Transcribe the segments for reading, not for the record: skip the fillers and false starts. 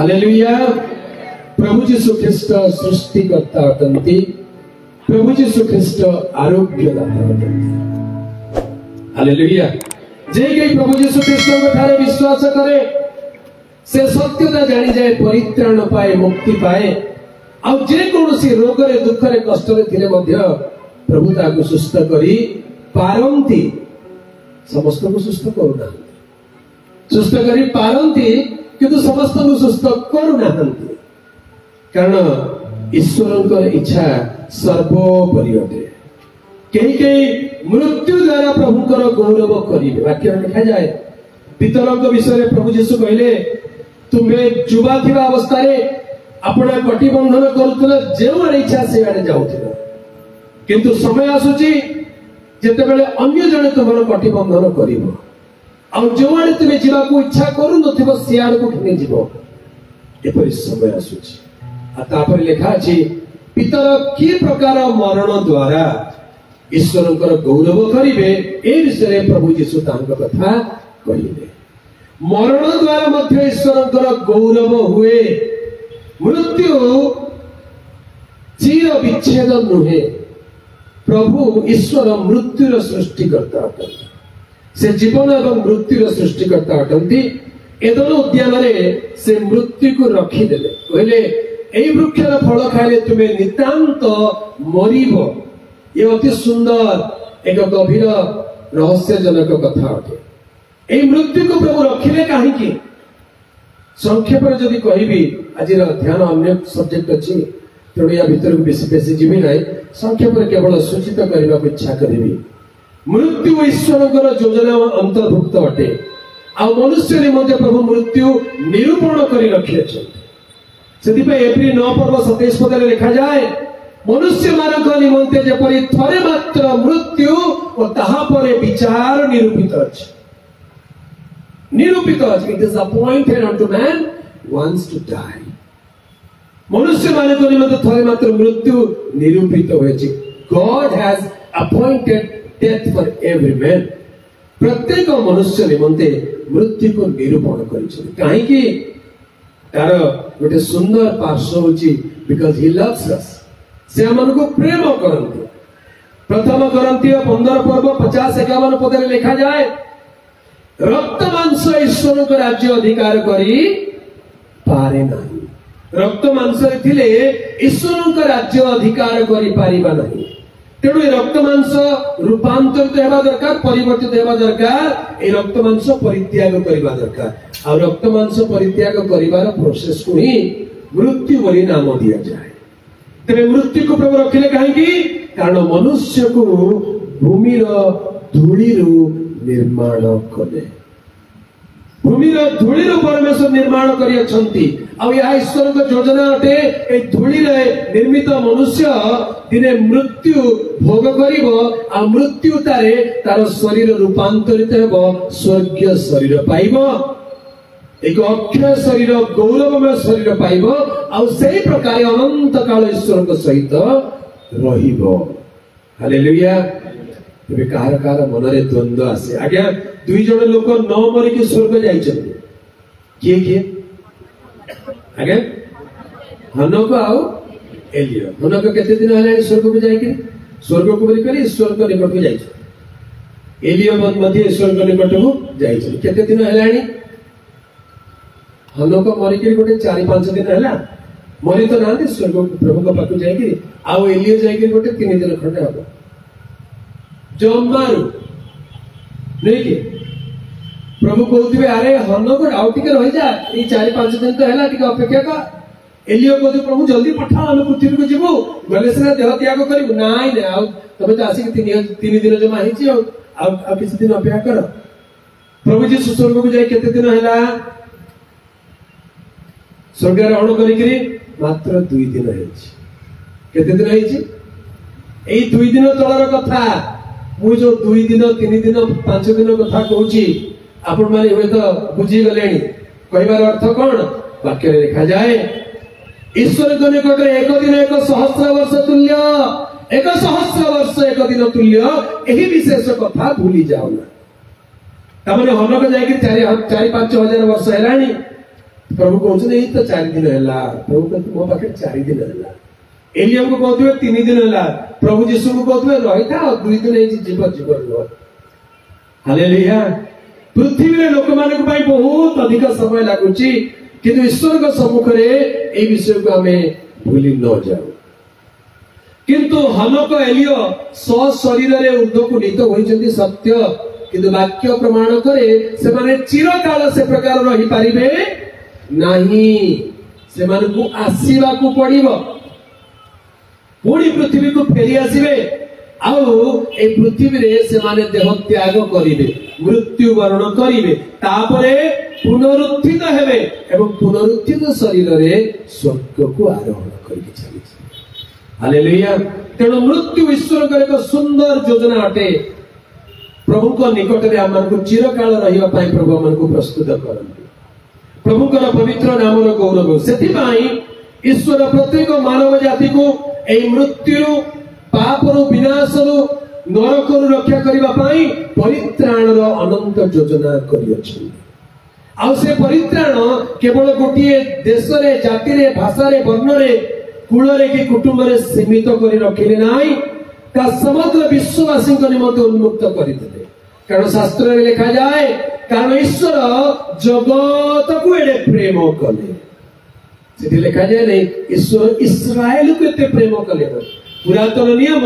Hallelujah. प्रभु यीशु ख्रीष्ट सृष्टिकर्ता अटंती। प्रभु यीशु ख्रीष्ट आरोग्यदाता अटंती। हालेलुया। जे कई प्रभु यीशु ख्रीष्ट ठारे विश्वास करे से सत्यता जानी जाए, परित्राण पाए, मुक्ति पाए। आ जे कोनोसी रोग रे दुख रे कष्ट रे थिले मध्य प्रभु ताको सुस्थ करी पारंती। समस्त को सुस्थ करूना, सुस्थ करी पारंती, किंतु समस्त को सुस्थ करूना। कारण ईश्वर इच्छा सर्वोपरि अटे। कई मृत्यु द्वारा प्रभुकर गौरव करिवे। वाक्य लिखा जाए पितरक विषय प्रभु यीशु कहले, तुम्हें जुवा थिबा अवस्था रे अपना कटिबंधन करुथिल, जेउ इच्छा से आड़े जाउथिल, किंतु समय आसुची जेतेबेले अन्य जने तुमर कटिबंधन करिवो, आ जो आड़े तुमे जीवा को इच्छा करू नथिबो से आड़े को ठिने जीवो। एपरि समय आसुची। आ तापर लिखा अछि, पितर की प्रकार मरण द्वारा ईश्वरकर गौरव करिवे, ए विषय प्रभु यीशु तांको कथा कहिले। मरण द्वारा मध्य ईश्वरकर गौरव हुए। मृत्यु चिर विच्छेद नुहे। प्रभु ईश्वर मृत्युर सृष्टिकर्ता अटंती। से जीवन एवं मृत्युर सृष्टिकर्ता अटंती। एदन उद्यान रे से मृत्यु को रखिदेले, कहले एई वृक्षर फल खाइले तुमे नितांत मरिबो। ये अति सुंदर एक गभीर रहस्यजनक कथा अटे। एई मृत्यु को प्रभु रखिले काहेकि? संक्षेप रे जदि कहिबी, आज ध्यान अन्य सब्जेक्ट अछि, तेणु या भीतर बेसी बेसी जीवी ना, संक्षेप रे केवल सूचित करबा को इच्छा करिबी। मृत्यु ईश्वरकर योजना अंतर्भुक्त अटे। आ मनुष्य निमंते प्रभु मृत्यु निरूपण करि रखिछन। सेति पे एप्रिल 9 पर्व 27 पद रे लिखा जाए, मनुष्य मानक निमंते जेपरि थरे मात्र मृत्यु ओ ताहा परे विचार निरूपित अछि। निरूपित अछि। It is appointed unto man once to die. मनुष्य मानक निमंते थरे मात्र मृत्यु निरूपित होयछि। God has appointed death for every man. प्रत्येक मनुष्य निमंते मृत्यु को निरूपण करिछि। काहे कि तार गोटे सुंदर पार्श्व होछि, बिकॉज़ ही लव्स अस। से हमन को प्रेम करंती। प्रथम करंती 15 पर्व 50-51 पद रे लिखा जाए, रक्त मांस ईश्वर को राज्य अधिकार करी पारे नाही। रक्त मांस रे थिले ईश्वर को राज्य अधिकार करी पारिबा नाही। तेणु रक्त मांस रूपांतरित हेबा दरकार, परिवर्तित हेबा दरकार। ए रक्त मांस परित्याग करिबा दरकार। आ रक्त मांस परित्याग करिबार प्रोसेस को ही मृत्यु बोली नाम दिया जाए। तेरे मृत्यु को प्रभु रखिले काहेकि? कारण मनुष्य को भूमिर धूलिरु निर्माण कले। भूमिर धूलिरु परमेश्वर निर्माण करि अछंती। आ या ईश्वर को योजना अटे, ए धूली रे निर्मित मनुष्य दिने मृत्यु भोग करिवो। आ मृत्यु तारे तार शरीर रूपांतरित हेबो, स्वर्गीय शरीर पाइबो, एक अक्षय शरीर, गौरवमय शरीर पाइबो। आ सेही प्रकार अनंत काल ईश्वर को सहित रहिबो। हालेलुया। तबे कार कार मन रे द्वंद्व आसे। आज्ञा दुई जण लोक न मरि के स्वर्ग जाइछन। किए किए? आज्ञा हनक आउ एलियो। हनक केते दिन हलानी स्वर्ग को जाई के? स्वर्ग को बोली करे ईश्वर को निकट को जाइछ। एलियो मध्ये ईश्वर को निकट को जाइछ। केते दिन हलानी? हनक मरि के गोटे 4-5 दिन हला। मरि तो नांदी स्वर्ग प्रभु को पाकु जाई के। आउ एलियो जाई के गोटे 3 दिन खंडे हबो। जमारू नहीं कि प्रभु कहते अरे हनक आउ टिके रही जा, 4-5 दिन तो है टिके अपेक्षा कर। एलियो कहते प्रभु जल्दी पठाओ, हम पृथ्वी को जीवु, गले सिना देह त्याग करू। नाई ना तबे तो आसिक 3 दिन जमा हिची। आ किसी दिन अपेक्षा कर। प्रभु जी स्वर्ग को जाई केते दिन हैला? स्वर्ग आरोहण करिकरी मात्र 2 दिन हेछि। केते दिन हेछि? एई 2 दिन तळर कथा। मु जो 2 दिन 3 दिन 5 दिन कथा कहूची, आपण माने होय तो बुझी गलेनी। कहबार अर्थ कोन? वाक्य रे लिखा जाए, ईश्वर को निकट रे एक दिन 1,000 वर्ष तुल्य, 1,000 वर्ष एक दिन तुल्य। एही विशेष कथा भूली जाओ ना। तमने हनक जाई कि 4-5 हजार वर्ष हेलानी। प्रभु कहते यही तो 4 दिन है। प्रभु कहते मो पाखे 4 दिन है। एलिया को कहते 3 दिन है। प्रभु जीशु को कहते रही था 2 दिन जीव जीवन। हालेलुया। पृथ्वी रे लोक मानक भाई बहुत अधिक समय लागुची, किंतु ईश्वर को सम्मुख रे ए विषय को हमें भूली न जाओ। किंतु हनक एलिया शरीर रे ऊर्ध्व को नीत होइछन्ति सत्य, किंतु वाक्य प्रमाण करे से माने चिरकाल से प्रकार रही पारिबे नहीं। से माने को आसीबा को पड़िबो, पुणी पृथ्वी को फेरी आसीबे। आउ ए पृथ्वी रे से माने देह त्याग करिवे, मृत्यु वरण करिवे, तापरे पुनरुत्थित हेबे एवं पुनरुत्थित शरीर रे स्वर्ग को आरोहण करिके चलिছে। हालेलुया। तेणु मृत्यु ईश्वर का एक सुंदर योजना अटे। प्रभु को निकट रे आमन को चिरकाल रहिबा पई प्रभु आमन को प्रस्तुत करंती। प्रभु का पवित्र नाम रो गौरव। सेथि पई ईश्वर प्रत्येक मानव जाति को ए मृत्यु पाप रो विनाश रो नरक रो रक्षा करिबा पई परित्राण रो अनंत योजना करियछि। आ से परित्राण केवल गोटिए देश रे, जाति रे, भाषा रे, वर्ण रे, कुल रे कि कुटुंब रे सीमित करि रखिले नाही, ता समग्र विश्ववासी को निमंत्रण उन्मुक्त करिदेले। कारण शास्त्र रे लिखा जाए, कारण ईश्वर जगत को एडे प्रेम कले। सेठी लिखा जाए नहीं, ईश्वर इस्राएल को एते प्रेम कले। पुरातन नियम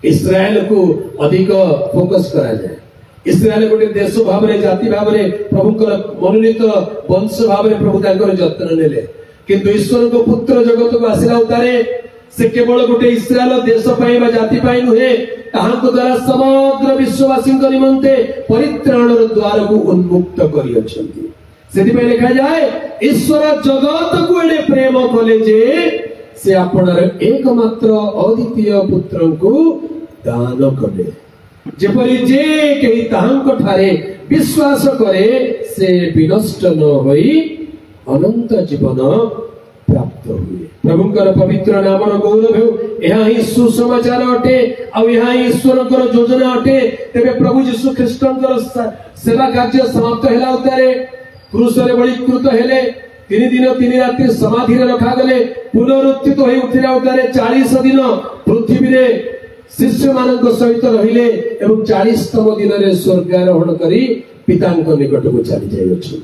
इस्राएल को अधिक फोकस करा जाए। इस्राएल गोटे देश भाव में, जाति भाव में, प्रभु मनोनीत वंश भाव में प्रभु तांकर जत्न नेले। किंतु ईश्वर को पुत्र जगत को आसिला उतारे से केवल गोटे इस्राएल देश पाई बा जाति पाई नुहे, ताहाको द्वारा समग्र विश्ववासी निमंते परित्राण द्वार को उन्मुक्त करियछन्ति। सेति पे लिखा जाए, ईश्वर जगत को एडे प्रेम कले जे से आपनर एकमात्र अद्वितीय पुत्र को दान कले, जेपरि जे केही ताहांक ठारे विश्वास करे से विनष्ट न होई अनंत जीवन प्राप्त हुए। प्रभुकर पवित्र नाम गौरव हो। यह ही सुसमाचार अटे, आ यह ईश्वर योजना अटे। तेबे प्रभु यीशु ख्रीष्टंकर सेवा कार्य समाप्त हेला उतारे क्रूस रे बलिकृत हेले, 3 दिन 3 रात्रि समाधि रे रखा गले, पुनरुत्थित होई उठिला उतारे 40 दिन पृथ्वी रे शिष्य मानक सहित रहिले एवं 40तम दिन रे स्वर्गारोहण करी पितांक निकट को चली जाय अछि।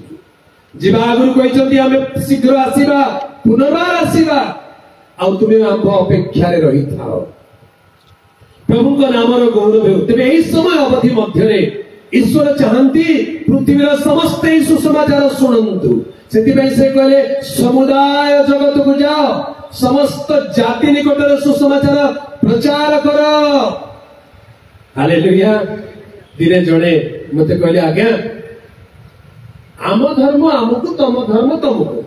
जीवा आगुरु कहिसथि आमे शीघ्र आसीबा, पुनर्बार आसीबा, आ तुमे आम अपेक्षा रे रही थाओ। प्रभु को नाम रो गौरव हो। तबे एही समय अवधि मध्य रे ईश्वर चाहंती पृथ्वी रे समस्त सुसमाचार सुनंतु। सेति पई से कहले समुदाय जगत को जाओ, समस्त जाति निकट रे सुसमाचार प्रचार करो। हालेलुया। दिने जणे मते कहले आज्ञा आम धर्म आमको, तम धर्म तुमको,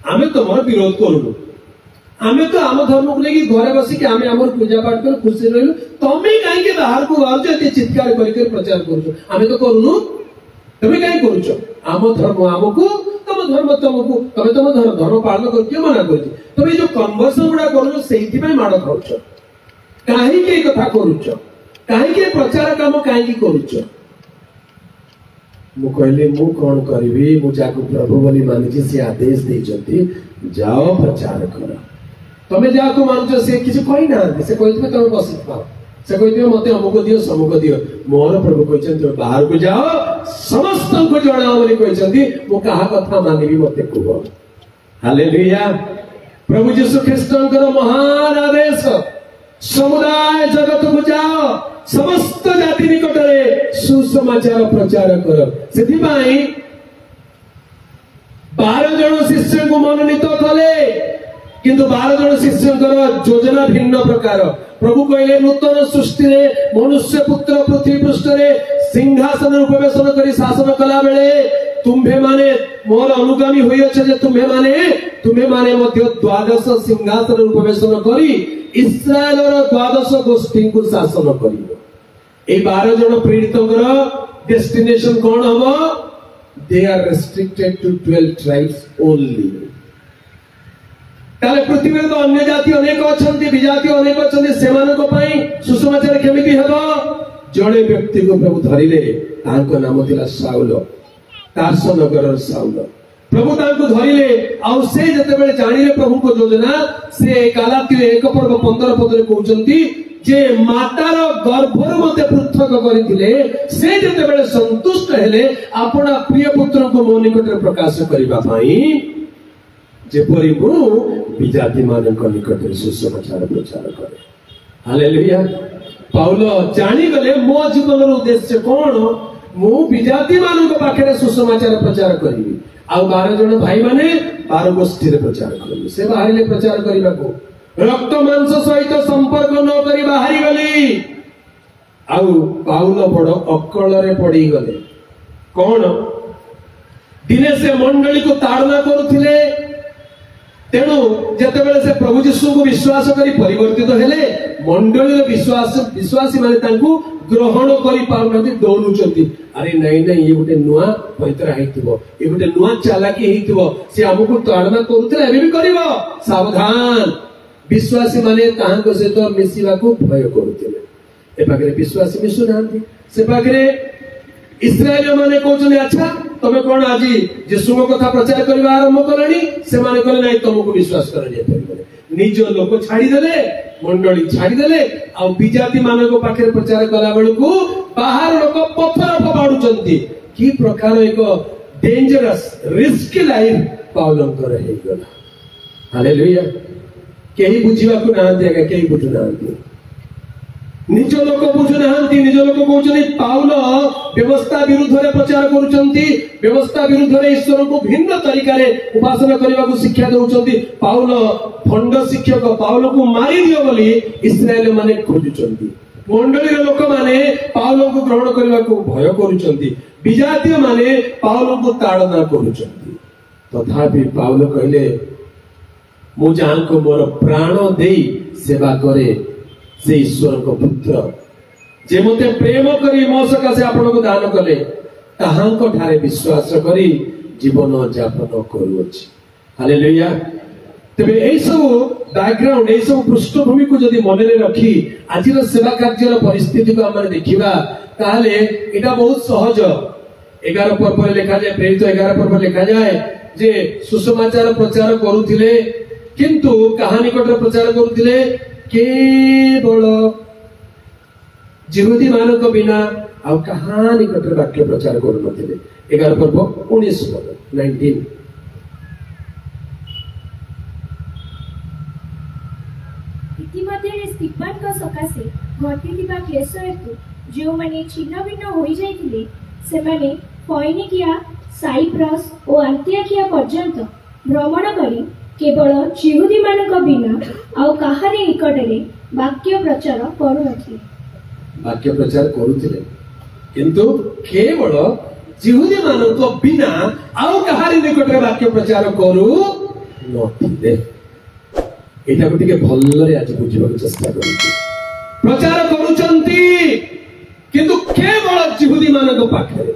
आमे तुमर विरोध करूनु, आमे तो आम धर्म को लेकी घरे बसी के आमे हमर पूजा पाठ कर खुशी रहलु, तमे काहे के बाहर को बाहर जे चित्कार करके प्रचार करूछो, आमे तो करूनु, तमे काहे करूछो? आम धर्म आमको, तम धर्म तुमको, तमे तम धर्म पालन कर के मना करछि। तमे जो कन्वर्सन गुडा करूछो सेहिति पय माड खाउछो, काहे के कथा करूछो, काहे के प्रचार काम काहे की करूछो? मु कहले मु कोन करबी, मु जाको प्रभु बोली मानिछि से आदेश देइछथि, जाओ प्रचार कर। तमे जाको मानछो से किछ कहि ना, से कहितबे तमे बसित पाओ, से कहितबे मते अमुक दियो समुक दियो। मोर प्रभु कहिछन्ति बाहर को जाओ, समस्त को जणाओ बोली कहिछन्ति, मु काहा कथा मानिबी मते कुहो। हालेलुया। प्रभु यीशु ख्रीष्टंकर महान आदेश, समुदाय जगत को जाओ, समस्त जाति निकट रे सुसमाचार प्रचार कर। सेथि पई 12 जन शिष्य को मनोनीत कले, किंतु 12 जन शिष्यंकर योजना भिन्न प्रकार। प्रभु कहले नूतन सृष्टि रे मनुष्य पुत्र पृथ्वी पृष्ठ रे सिंहासन उपवेशन करी शासन कला बेले तुम्हे माने मोर अनुगामी होई अछि जे तुम्हे माने मध्य 12 सिंहासन उपवेशन करी इस्राएल रो 12 गोष्ठी को शासन करिवो। ए 12 जन प्रेरितंकर डेस्टिनेशन कोन हबो? They are restricted to 12 tribes only. ताले पृथ्वी रे तो अन्य जाति अनेक अछंती, विजाति अनेक अछंती, सेमानक पई सुसमाचार केमिति हेबो? जणे व्यक्ति को प्रभु धरिले, तांको नाम थिला साउल, तारस नगरर साउल। प्रभु तांको धरिले आउ से जतेबेले जानिले प्रभु को योजना से गालातियो 1 पर्व 15 पदरे कहउचंती जे मातार गर्भर मते पृथक करिथिले से जतेबेले संतुष्ट हेले आपना प्रिय पुत्र को मो निकटरे प्रकाश करिबा पई जेपरि मु विजाति मानक निकटरे सुसमाचार प्रचार करे। हालेलुया। पाउल जानी गले मो जीवन उद्देश्य कोन मु विजाति मानक पाखरे सुसमाचार प्रचार करिवि आउ 12 जन भाई माने 12 गोष्ठी रे प्रचार करिवि से बाहरिले प्रचार करिबा को रक्त मांस सहित संपर्क न करी बाहरी गली आउ पाउल बड़ अकल रे पड़ी गले कोन दिने से मंडली को ताड़ना करुथिले तेणु जेतेबेले से प्रभु यीशु को विश्वास करी परिवर्तित हेले मंडली रे विश्वासी माने तांकू ग्रहण करी पाउनथि डरुचंती अरे नहीं नहीं ये गोटे नुआ पैतरा हेतिबो ये गोटे नुआ चालाकी हेतिबो से हमकु ताड़ना करुथिले एबे भी करिवो सावधान। विश्वासी माने ताहांको सहित मिसिबा को भय करुथिले ए पाखरे विश्वासी मिसु नांती से पाखरे इस्राएल माने कहउछन अच्छा तमे कोन आजी यीशु को कथा प्रचार करबा आरंभ करनी से माने कहले नहीं तुमको विश्वास कर जे परिबे निज लोक छाड़ी देले मंडली छाड़ी देले आ विजाति मानको पाखरे प्रचार कला बेलू को बाहर लोक पत्थर फबाडुचंती की प्रकार एक डेंजरस रिस्की लाइफ पाउलंकर हे गला। हालेलुया। केही बुझिबा को नांती आगे केही बुझु नांती निज लोक बुझु नांती निज लोक कहउछनी पाउल व्यवस्था विरुद्ध रे प्रचार करूचंती व्यवस्था विरुद्ध रे ईश्वर को भिन्न तरीका रे उपासना करबा को शिक्षा देउचंती पाउल भंड शिक्षक पाउल को मारी दियो बोली इस्राएल माने खोजुचंती मंडली रे लोक माने पाउल को ग्रहण करबा को भय करूचंती विजातीय माने पाउल को ताड़ना करूचंती तथापि पाउल कहले मु जान को मोर प्राण देई सेवा करे से ईश्वर को पुत्र जे मते प्रेम करी मो सकासे आपन को दान कले ताहांको ठारे विश्वास करी जीवन यापन करूछि। हालेलुया। तबे एई सब बैकग्राउंड एई सब पृष्ठभूमि को जदी मन रे रखी आजिर सेवा कार्यर परिस्थिति को हम देखिबा ताले एटा बहुत सहज 11 पर्व लिखा जाए प्रेरित 11 पर्व लिखा जाए जे सुसमाचार प्रचार करूथिले किंतु कहानी कोटर प्रचार करूथिले केवल जिहुदी मानक बिना आ कहानी कोटर वाक्य प्रचार करू नथिले 11 पर्व 19 पद 19 इतिमध्ये स्तिफान को सकासे घटिथिबा क्लेश हेतु जो माने छिन्न भिन्न होई जाइथिले से माने फोइनिकिया साइप्रस और अंतियोकिया पर्यंत भ्रमण करी केवल जिहुदी मानक बिना आउ काहारी निकटरे वाक्य प्रचार करूनथिले वाक्य प्रचार करूथिले किंतु केवल जिहुदी मानक बिना आउ काहारी निकटरे वाक्य प्रचार करू नथिले एटा को टिके भल्लरे आज बुझिबा चेष्टा करूची प्रचार करूचंती किंतु केवल जिहुदी मानक पाखरे